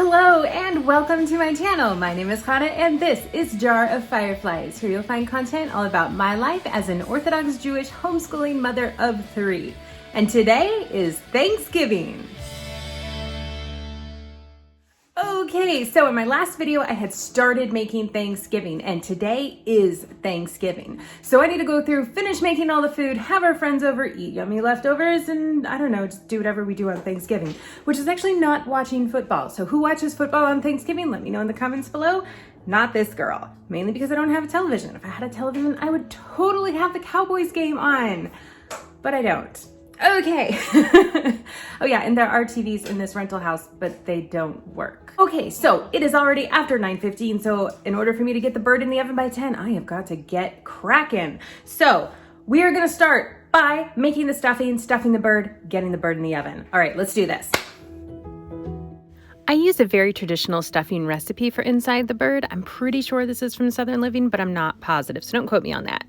Hello and welcome to my channel. My name is Kana and this is Jar of Fireflies. Here you'll find content all about my life as an Orthodox Jewish homeschooling mother of 3. And today is Thanksgiving. Okay, so in my last video, I had started making Thanksgiving and today is Thanksgiving. So I need to go through, finish making all the food, have our friends over, eat yummy leftovers, and I don't know, just do whatever we do on Thanksgiving, which is actually not watching football. So who watches football on Thanksgiving? Let me know in the comments below. Not this girl, mainly because I don't have a television. If I had a television, I would totally have the Cowboys game on, but I don't. Okay. Oh yeah, and there are TVs in this rental house, but they don't work. Okay, so it is already after 9:15, so in order for me to get the bird in the oven by 10, I have got to get cracking. So we are gonna start by making the stuffing the bird, getting the bird in the oven. All right, let's do this. I use a very traditional stuffing recipe for inside the bird. I'm pretty sure this is from Southern Living, but I'm not positive, so don't quote me on that.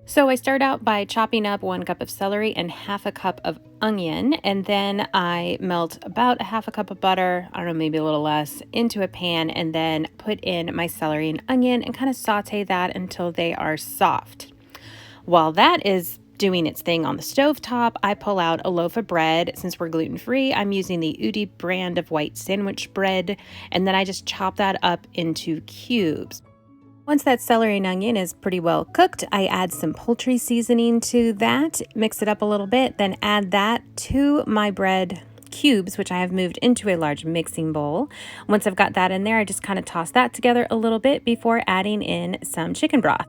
So I start out by chopping up 1 cup of celery and half a cup of onion, and then I melt about a half a cup of butter, I don't know, maybe a little less, into a pan, and then put in my celery and onion and kind of saute that until they are soft. While that is doing its thing on the stovetop, I pull out a loaf of bread. Since we're gluten-free, I'm using the Udi brand of white sandwich bread, and then I just chop that up into cubes. Once that celery and onion is pretty well cooked, I add some poultry seasoning to that, mix it up a little bit, then add that to my bread cubes, which I have moved into a large mixing bowl. Once I've got that in there, I just kind of toss that together a little bit before adding in some chicken broth.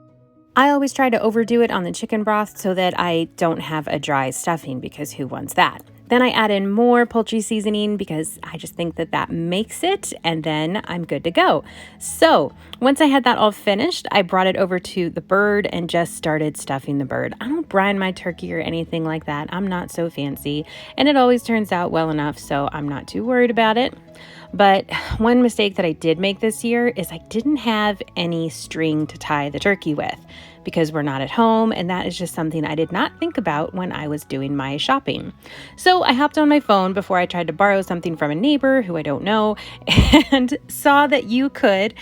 I always try to overdo it on the chicken broth so that I don't have a dry stuffing, because who wants that? Then I add in more poultry seasoning because I just think that that makes it, and then I'm good to go. So once I had that all finished, I brought it over to the bird and just started stuffing the bird. I don't brine my turkey or anything like that. I'm not so fancy, and it always turns out well enough, so I'm not too worried about it. But one mistake that I did make this year is I didn't have any string to tie the turkey with, because we're not at home, and that is just something I did not think about when I was doing my shopping. So I hopped on my phone before I tried to borrow something from a neighbor who I don't know, and saw that you could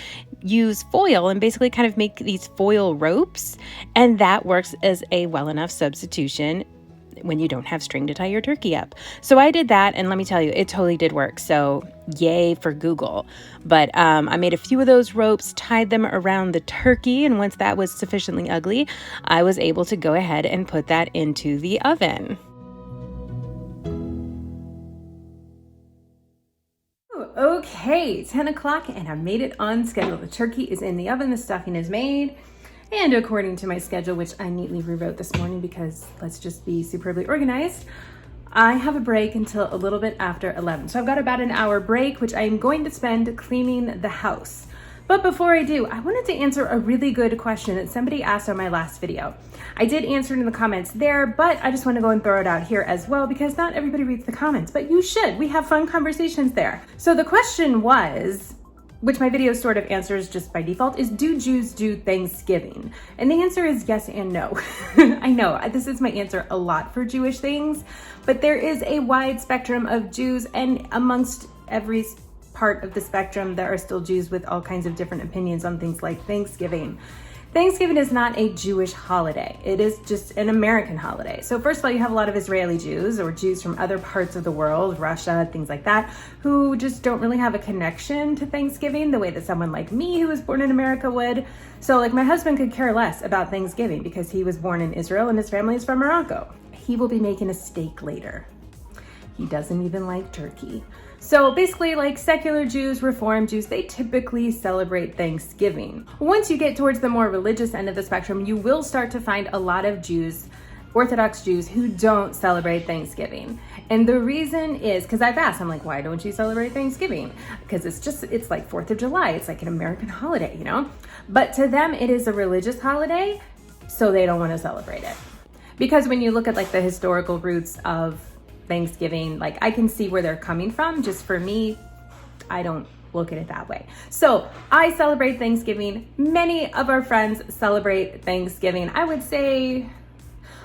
use foil and basically kind of make these foil ropes, and that works as a well enough substitution when you don't have string to tie your turkey up. So I did that, and let me tell you, it totally did work. So yay for Google. But I made a few of those ropes, tied them around the turkey, and once that was sufficiently ugly, I was able to go ahead and put that into the oven. Okay, 10 o'clock, and I made it on schedule. The turkey is in the oven, the stuffing is made. And according to my schedule, which I neatly rewrote this morning because let's just be superbly organized, I have a break until a little bit after 11. So I've got about an hour break, which I am going to spend cleaning the house. But before I do, I wanted to answer a really good question that somebody asked on my last video. I did answer it in the comments there, but I just want to go and throw it out here as well because not everybody reads the comments, but you should. We have fun conversations there. So the question was, which my video sort of answers just by default, is do Jews do Thanksgiving? And the answer is yes and no. I know, this is my answer a lot for Jewish things, but there is a wide spectrum of Jews, and amongst every part of the spectrum, there are still Jews with all kinds of different opinions on things like Thanksgiving. Thanksgiving is not a Jewish holiday. It is just an American holiday. So first of all, you have a lot of Israeli Jews or Jews from other parts of the world, Russia, things like that, who just don't really have a connection to Thanksgiving the way that someone like me who was born in America would. So like my husband could care less about Thanksgiving because he was born in Israel and his family is from Morocco. He will be making a steak later. He doesn't even like turkey. So basically, like secular Jews, Reform Jews, they typically celebrate Thanksgiving. Once you get towards the more religious end of the spectrum, you will start to find a lot of Jews, Orthodox Jews, who don't celebrate Thanksgiving. And the reason is, because I've asked, I'm like, why don't you celebrate Thanksgiving? Because it's like 4th of July. It's like an American holiday, you know? But to them, it is a religious holiday, so they don't want to celebrate it. Because when you look at like the historical roots of Thanksgiving, like I can see where they're coming from. Just for me, I don't look at it that way. So I celebrate Thanksgiving. Many of our friends celebrate Thanksgiving. I would say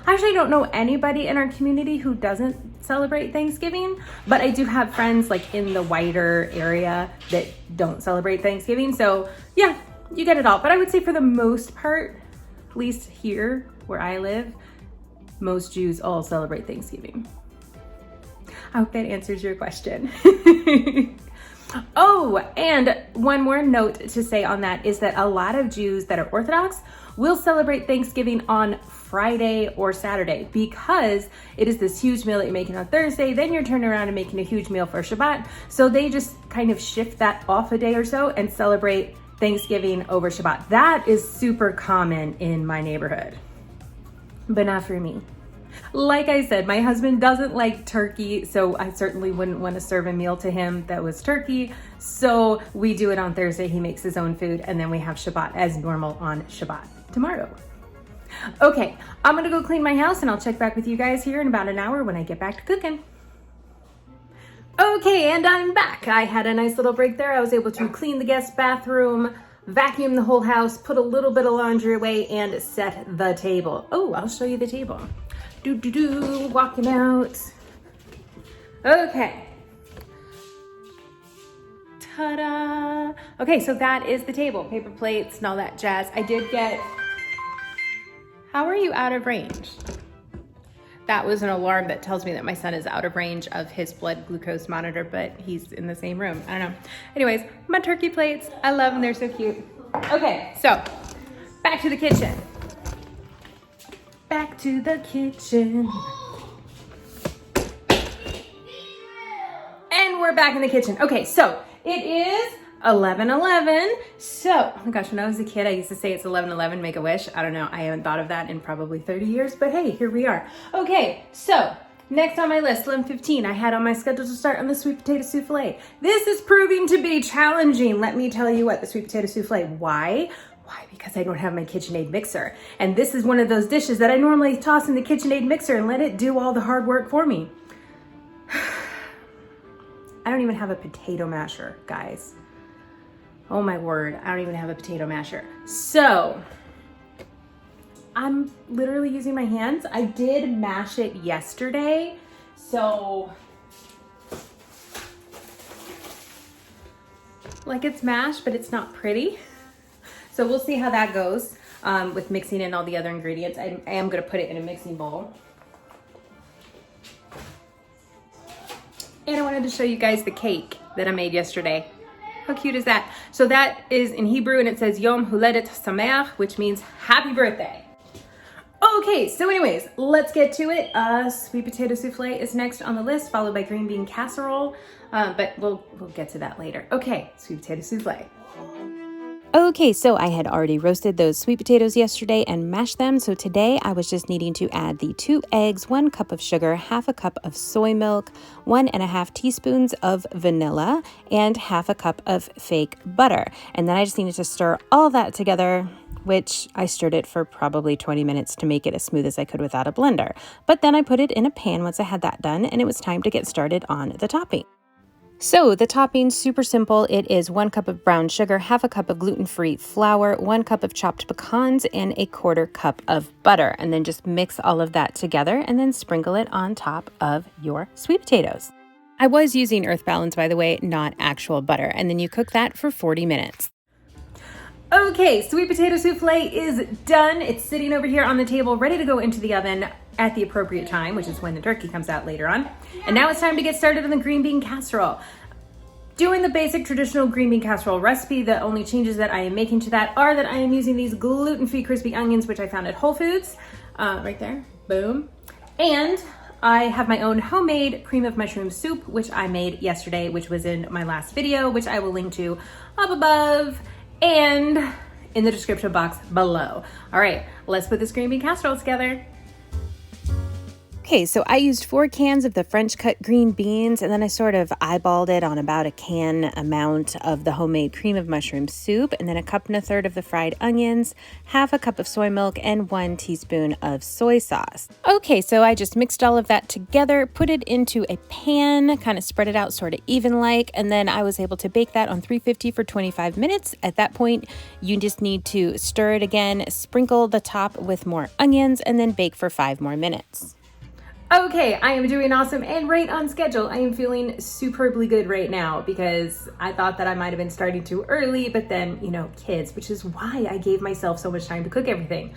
I actually don't know anybody in our community who doesn't celebrate Thanksgiving, but I do have friends like in the wider area that don't celebrate Thanksgiving. So yeah, you get it all. But I would say for the most part, at least here where I live, most Jews all celebrate Thanksgiving. I hope that answers your question. Oh, and one more note to say on that is that a lot of Jews that are Orthodox will celebrate Thanksgiving on Friday or Saturday because it is this huge meal that you're making on Thursday, then you're turning around and making a huge meal for Shabbat. So they just kind of shift that off a day or so and celebrate Thanksgiving over Shabbat. That is super common in my neighborhood, but not for me. Like I said, my husband doesn't like turkey, so I certainly wouldn't want to serve a meal to him that was turkey. So we do it on Thursday. He makes his own food, and then we have Shabbat as normal on Shabbat tomorrow. Okay, I'm gonna go clean my house, and I'll check back with you guys here in about an hour when I get back to cooking. Okay, and I'm back. I had a nice little break there. I was able to clean the guest bathroom, vacuum the whole house, put a little bit of laundry away, and set the table. Oh, I'll show you the table. Walking out. Okay. Ta-da. Okay, so that is the table. Paper plates and all that jazz. I did get... How are you out of range? That was an alarm that tells me that my son is out of range of his blood glucose monitor, but he's in the same room. I don't know. Anyways, my turkey plates. I love them. They're so cute. Okay, so back to the kitchen. Back to the kitchen. And we're back in the kitchen. Okay, so it is 11:11. So, oh my gosh, when I was a kid, I used to say it's 11:11, make a wish. I don't know, I haven't thought of that in probably 30 years, but hey, here we are. Okay, so next on my list, 11:15, I had on my schedule to start on the sweet potato souffle. This is proving to be challenging. Let me tell you what, the sweet potato souffle. Why? Because I don't have my KitchenAid mixer. And this is one of those dishes that I normally toss in the KitchenAid mixer and let it do all the hard work for me. I don't even have a potato masher, guys. Oh my word, I don't even have a potato masher. So, I'm literally using my hands. I did mash it yesterday, so like it's mashed, but it's not pretty. So we'll see how that goes with mixing in all the other ingredients. I am gonna put it in a mixing bowl. And I wanted to show you guys the cake that I made yesterday. How cute is that? So that is in Hebrew and it says Yom Huledet Sameach, which means happy birthday. Okay, so anyways, let's get to it. Sweet potato souffle is next on the list, followed by green bean casserole, but we'll get to that later. Okay, sweet potato souffle. Okay, so I had already roasted those sweet potatoes yesterday and mashed them. So today I was just needing to add the 2 eggs, 1 cup of sugar, half a cup of soy milk, 1.5 teaspoons of vanilla, and half a cup of fake butter. And then I just needed to stir all that together, which I stirred it for probably 20 minutes to make it as smooth as I could without a blender. But then I put it in a pan once I had that done, and it was time to get started on the topping. So the topping's super simple. It is 1 cup of brown sugar, half a cup of gluten-free flour, 1 cup of chopped pecans, and 1/4 cup of butter. And then just mix all of that together and then sprinkle it on top of your sweet potatoes. I was using Earth Balance, by the way, not actual butter. And then you cook that for 40 minutes. Okay, sweet potato souffle is done. It's sitting over here on the table, ready to go into the oven at the appropriate time, which is when the turkey comes out later on. And now it's time to get started on the green bean casserole. Doing the basic traditional green bean casserole recipe. The only changes that I am making to that are that I am using these gluten-free crispy onions, which I found at Whole Foods, right there, boom. And I have my own homemade cream of mushroom soup, which I made yesterday, which was in my last video, which I will link to up above and in the description box below. All right, let's put this green bean casserole together. Okay, so I used 4 cans of the French cut green beans, and then I sort of eyeballed it on about a can amount of the homemade cream of mushroom soup, and then a cup and a third of the fried onions, half a cup of soy milk, and 1 teaspoon of soy sauce. Okay, so I just mixed all of that together, put it into a pan, kind of spread it out sort of even-like, and then I was able to bake that on 350 for 25 minutes. At that point, you just need to stir it again, sprinkle the top with more onions, and then bake for 5 more minutes. Okay, I am doing awesome and right on schedule. I am feeling superbly good right now because I thought that I might have been starting too early, but then, kids, which is why I gave myself so much time to cook everything.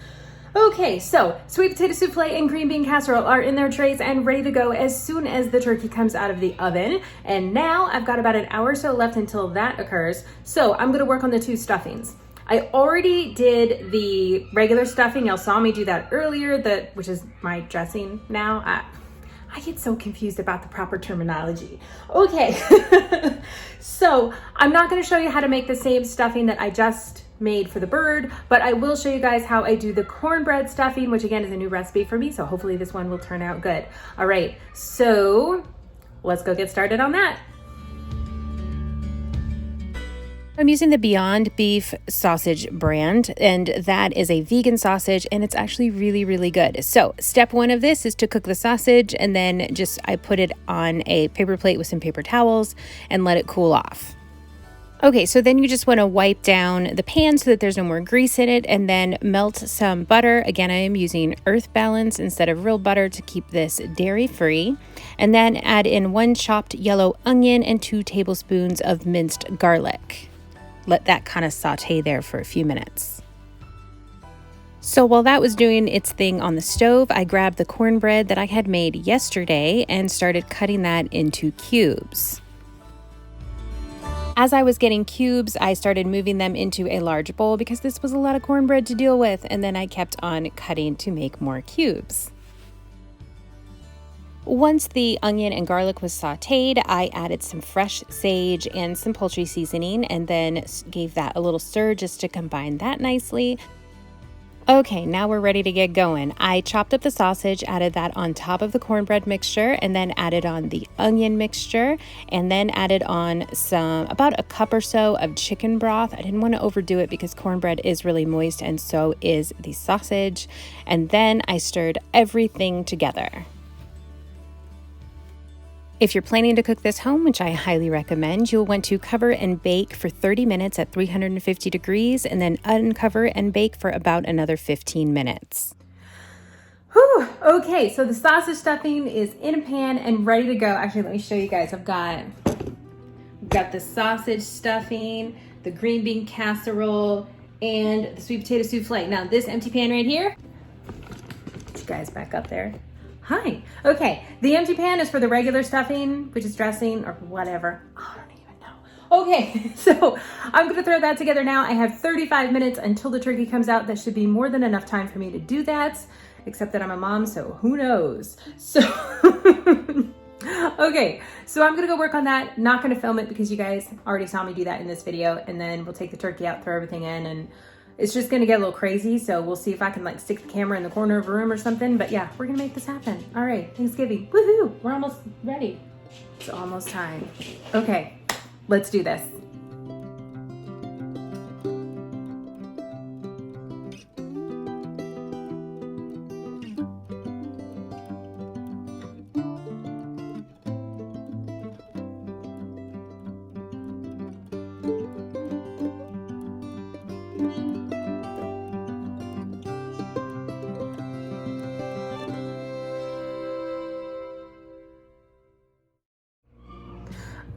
Okay, so sweet potato souffle and green bean casserole are in their trays and ready to go as soon as the turkey comes out of the oven. And now I've got about an hour or so left until that occurs. So I'm gonna work on the 2 stuffings. I already did the regular stuffing. Y'all saw me do that earlier, which is my dressing now. I get so confused about the proper terminology. Okay, so I'm not gonna show you how to make the same stuffing that I just made for the bird, but I will show you guys how I do the cornbread stuffing, which again is a new recipe for me, so hopefully this one will turn out good. All right, so let's go get started on that. I'm using the Beyond Beef sausage brand, and that is a vegan sausage, and it's actually really, really good. So step 1 of this is to cook the sausage, and then I put it on a paper plate with some paper towels and let it cool off. Okay, so then you just want to wipe down the pan so that there's no more grease in it, and then melt some butter. Again, I am using Earth Balance instead of real butter to keep this dairy-free. And then add in 1 chopped yellow onion and 2 tablespoons of minced garlic. Let that kind of saute there for a few minutes. So while that was doing its thing on the stove, I grabbed the cornbread that I had made yesterday and started cutting that into cubes. As I was getting cubes, I started moving them into a large bowl because this was a lot of cornbread to deal with, and then I kept on cutting to make more cubes. Once the onion and garlic was sauteed, I added some fresh sage and some poultry seasoning, and then gave that a little stir just to combine that nicely. Okay, now we're ready to get going. I chopped up the sausage, added that on top of the cornbread mixture, and then added on the onion mixture, and then added on about a cup or so of chicken broth. I didn't want to overdo it because cornbread is really moist, and so is the sausage. And then I stirred everything together. If you're planning to cook this home, which I highly recommend, you'll want to cover and bake for 30 minutes at 350 degrees and then uncover and bake for about another 15 minutes. Whew. Okay, so the sausage stuffing is in a pan and ready to go. Actually, let me show you guys. I've got the sausage stuffing, the green bean casserole, and the sweet potato souffle. Now this empty pan right here, get you guys back up there. Hi. Okay, the empty pan is for the regular stuffing, which is dressing or whatever. Oh, I don't even know. Okay, so I'm gonna throw that together now. I have 35 minutes until the turkey comes out. That should be more than enough time for me to do that, except that I'm a mom, so who knows? So, okay, so I'm gonna go work on that. Not gonna film it because you guys already saw me do that in this video, and then we'll take the turkey out, throw everything in, and it's just gonna get a little crazy, so we'll see if I can stick the camera in the corner of a room or something. But yeah, we're gonna make this happen. All right, Thanksgiving, woohoo! We're almost ready. It's almost time. Okay, let's do this.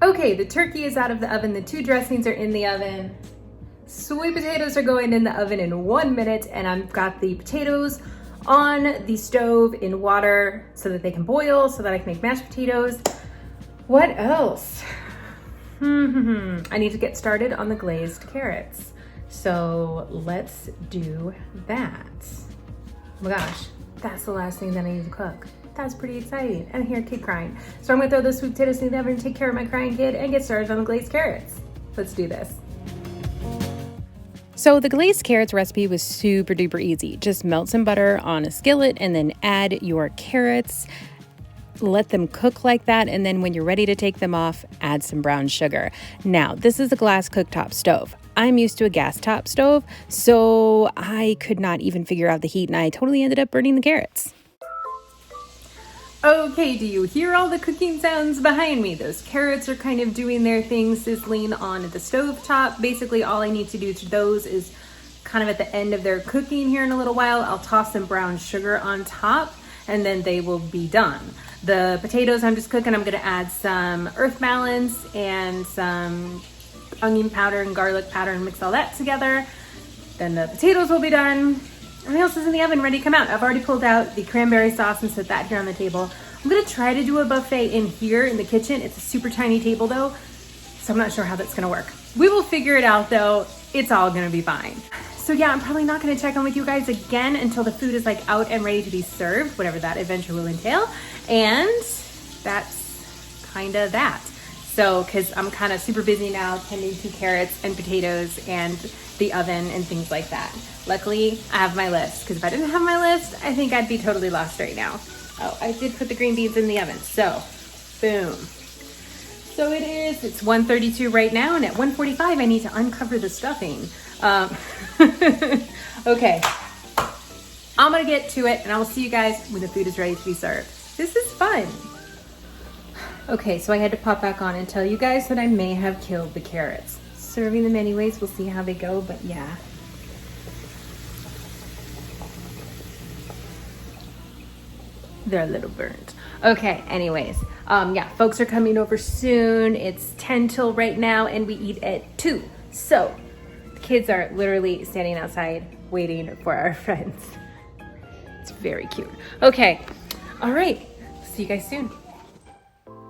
Okay, the turkey is out of the oven. The 2 dressings are in the oven. Sweet potatoes are going in the oven in 1 minute, and I've got the potatoes on the stove in water so that they can boil, so that I can make mashed potatoes. What else? I need to get started on the glazed carrots. So let's do that. Oh my gosh, that's the last thing that I need to cook. That's pretty exciting. And I hear a kid crying. So I'm gonna throw those sweet potatoes in the oven, take care of my crying kid, and get started on the glazed carrots. Let's do this. So the glazed carrots recipe was super duper easy. Just melt some butter on a skillet and then add your carrots. Let them cook like that, and then when you're ready to take them off, add some brown sugar. Now, this is a glass cooktop stove. I'm used to a gas top stove, so I could not even figure out the heat, and I totally ended up burning the carrots. Okay, do you hear all the cooking sounds behind me? Those carrots are kind of doing their thing, sizzling on the stove top. Basically, all I need to do to those is kind of at the end of their cooking here in a little while, I'll toss some brown sugar on top, and then they will be done. The potatoes I'm just cooking, I'm gonna add some earth melons and some onion powder and garlic powder and mix all that together. Then the potatoes will be done. Everything else is in the oven, ready to come out. I've already pulled out the cranberry sauce and set that here on the table. I'm gonna try to do a buffet in here in the kitchen. It's a super tiny table though, so I'm not sure how that's gonna work. We will figure it out though. It's all gonna be fine. So yeah, I'm probably not gonna check on with you guys again until the food is like out and ready to be served, whatever that adventure will entail. And that's kind of that. So, cause I'm kind of super busy now tending to carrots and potatoes and the oven and things like that. Luckily, I have my list, because if I didn't have my list, I think I'd be totally lost right now. Oh, I did put the green beans in the oven, so boom. So it's 1:32 right now, and at 1:45 I need to uncover the stuffing. Okay, I'm gonna get to it, and I will see you guys when the food is ready to be served. This is fun. Okay, so I had to pop back on and tell you guys that I may have killed the carrots. Serving them anyways, we'll see how they go, but yeah. They're a little burnt. Okay, anyways, yeah, folks are coming over soon. It's 10 till right now, and we eat at 2. So, the kids are literally standing outside waiting for our friends. It's very cute. Okay, all right, see you guys soon.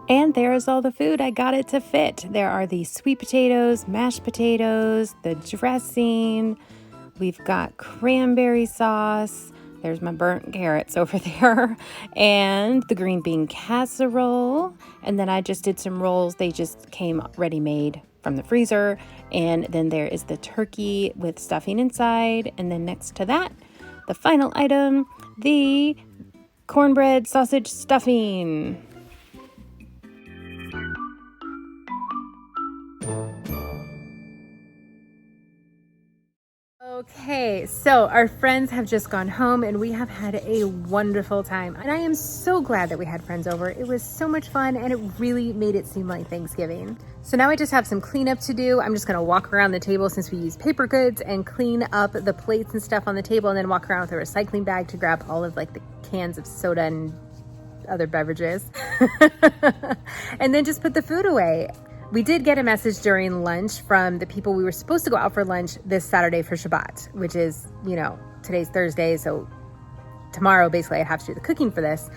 And there's all the food. I got it to fit. There are the sweet potatoes, mashed potatoes, the dressing. We've got cranberry sauce. There's my burnt carrots over there. And the green bean casserole. And then I just did some rolls. They just came ready-made from the freezer. And then there is the turkey with stuffing inside. And then next to that, the final item, the cornbread sausage stuffing. Okay, so our friends have just gone home and we have had a wonderful time. And I am so glad that we had friends over. It was so much fun and it really made it seem like Thanksgiving. So now I just have some cleanup to do. I'm just gonna walk around the table since we use paper goods and clean up the plates and stuff on the table, and then walk around with a recycling bag to grab all of like the cans of soda and other beverages. And then just put the food away. We did get a message during lunch from the people we were supposed to go out for lunch this Saturday for Shabbat, which is, you know, today's Thursday, so tomorrow basically I have to do the cooking for this.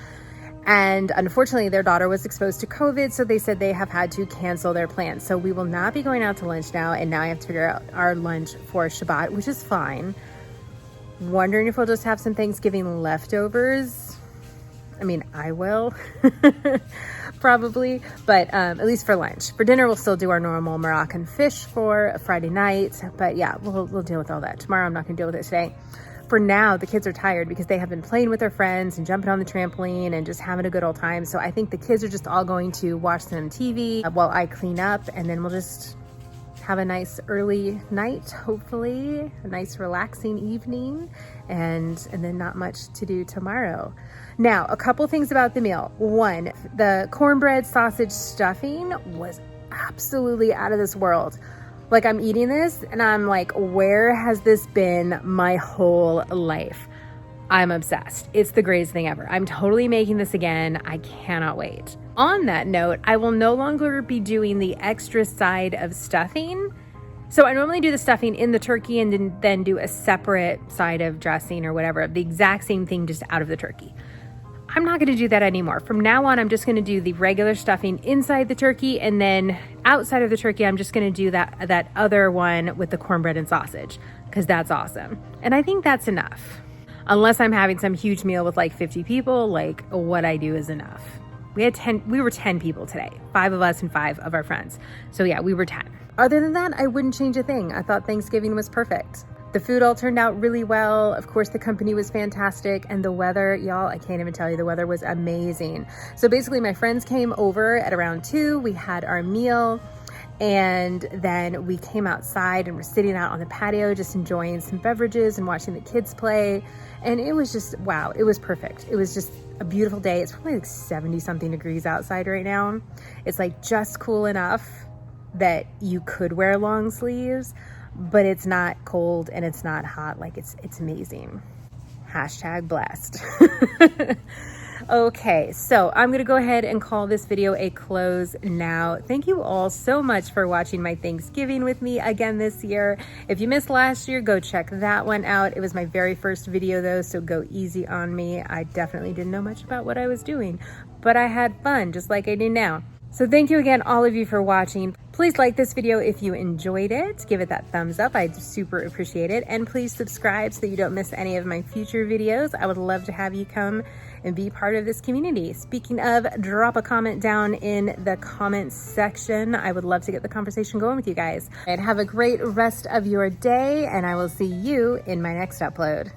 And unfortunately their daughter was exposed to COVID, so they said they have had to cancel their plans. So we will not be going out to lunch now, and now I have to figure out our lunch for Shabbat, which is fine. Wondering if we'll just have some Thanksgiving leftovers. I mean, I will probably, but at least for lunch. For dinner, we'll still do our normal Moroccan fish for a Friday night. But yeah, we'll deal with all that. Tomorrow, I'm not gonna deal with it today. For now, the kids are tired because they have been playing with their friends and jumping on the trampoline and just having a good old time. So I think the kids are just all going to watch some TV while I clean up, and then we'll just have a nice early night, hopefully, a nice relaxing evening, and then not much to do tomorrow. Now, a couple things about the meal. One, the cornbread sausage stuffing was absolutely out of this world. Like, I'm eating this and I'm like, where has this been my whole life? I'm obsessed. It's the greatest thing ever. I'm totally making this again. I cannot wait. On that note, I will no longer be doing the extra side of stuffing. So I normally do the stuffing in the turkey and then do a separate side of dressing or whatever, the exact same thing, just out of the turkey. I'm not going to do that anymore. From now on, I'm just going to do the regular stuffing inside the turkey, and then outside of the turkey, I'm just going to do that other one with the cornbread and sausage, because that's awesome. And I think that's enough. Unless I'm having some huge meal with like 50 people, like what I do is enough. We were 10 people today, 5 of us and 5 of our friends. So yeah, we were 10. Other than that, I wouldn't change a thing. I thought Thanksgiving was perfect. The food all turned out really well. Of course, the company was fantastic, and the weather, y'all, I can't even tell you, the weather was amazing. So basically my friends came over at around 2, we had our meal, and then we came outside and we're sitting out on the patio, just enjoying some beverages and watching the kids play. And it was just, wow, it was perfect. It was just a beautiful day. It's probably like 70 something degrees outside right now. It's like just cool enough that you could wear long sleeves, but it's not cold and it's not hot. Like it's amazing. Hashtag blessed. Okay, so I'm gonna go ahead and call this video a close now. Thank you all so much for watching my Thanksgiving with me again this year. If you missed last year, go check that one out. It was my very first video though, so go easy on me. I definitely didn't know much about what I was doing, but I had fun just like I do now. So thank you again, all of you, for watching. Please like this video if you enjoyed it. Give it that thumbs up. I'd super appreciate it. And please subscribe so that you don't miss any of my future videos. I would love to have you come and be part of this community. Speaking of, drop a comment down in the comments section. I would love to get the conversation going with you guys. And have a great rest of your day, and I will see you in my next upload.